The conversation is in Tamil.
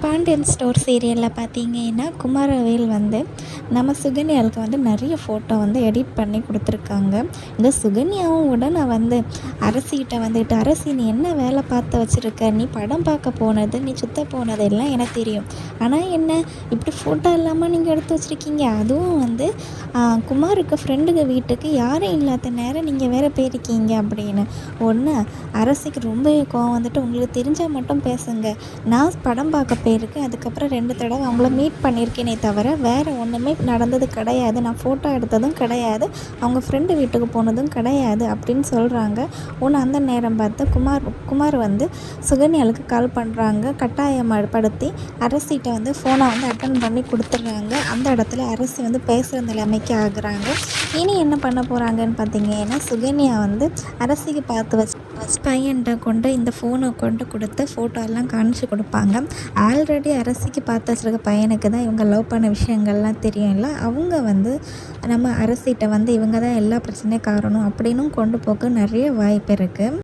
பாண்டியன் ஸ்டோர் சீரியலில் பார்த்தீங்கன்னா குமாரவேல் வந்து நம்ம சுகன்யாவுக்கு வந்து நிறைய ஃபோட்டோ வந்து எடிட் பண்ணி கொடுத்துருக்காங்க. இந்த சுகன்யாவும் உடனே வந்து அரசிகிட்ட வந்துட்டு, அரசி நீ என்ன வேலை பார்த்து வச்சுருக்க, நீ படம் பார்க்க போனது, நீ சுத்த போனது எல்லாம் எனக்கு தெரியும். ஆனால் என்ன இப்படி ஃபோட்டோ இல்லாமல் நீங்கள் எடுத்து வச்சுருக்கீங்க, அதுவும் வந்து குமாருக்கு ஃப்ரெண்டுங்க வீட்டுக்கு யாரும் இல்லாத நேரம் நீங்கள் வேறு போயிருக்கீங்க அப்படின்னு. ஒன்று அரசிக்கு ரொம்ப கோவம் வந்துட்டு, உங்களுக்கு தெரிஞ்சால் மட்டும் பேசுங்க, நான் படம் பார்க்க போயிருக்கேன், அதுக்கப்புறம் 2 தடவை அவங்கள மீட் பண்ணியிருக்கேனே தவிர வேறு ஒன்றுமே நடந்தது கிடையாது, நான் ஃபோட்டோ எடுத்ததும் கிடையாது, அவங்க ஃப்ரெண்டு வீட்டுக்கு போனதும் கிடையாது அப்படின்னு சொல்கிறாங்க. ஒன்று அந்த நேரம் பார்த்து குமார் வந்து சுகன்யாவுக்கு கால் பண்ணுறாங்க. கட்டாயப்படுத்தி அரசிகிட்ட வந்து ஃபோனை வந்து அட்டன் பண்ணி கொடுத்துட்றாங்க. அந்த இடத்துல அரசி வந்து பேசுகிற நிலைமைக்கு ஆகுறாங்க. இனி என்ன பண்ண போகிறாங்கன்னு பார்த்தீங்கன்னா, சுகன்யா வந்து அரசிக்கு பார்த்து வச்சு பையன்கிட்ட கொண்டு இந்த ஃபோனை கொண்டு கொடுத்து ஃபோட்டோ எல்லாம் காமிச்சு கொடுப்பாங்க. ஆல்ரெடி அரசிக்கு பார்த்து வச்சுருக்க பையனுக்கு தான் இவங்க லவ் பண்ண விஷயங்கள்லாம் தெரியும்ல, அவங்க வந்து நம்ம அரசிகிட்ட வந்து இவங்க தான் எல்லா பிரச்சனையும் காரணம் அப்படின்னும் கொண்டு போக நிறைய வாய்ப்பு இருக்குது.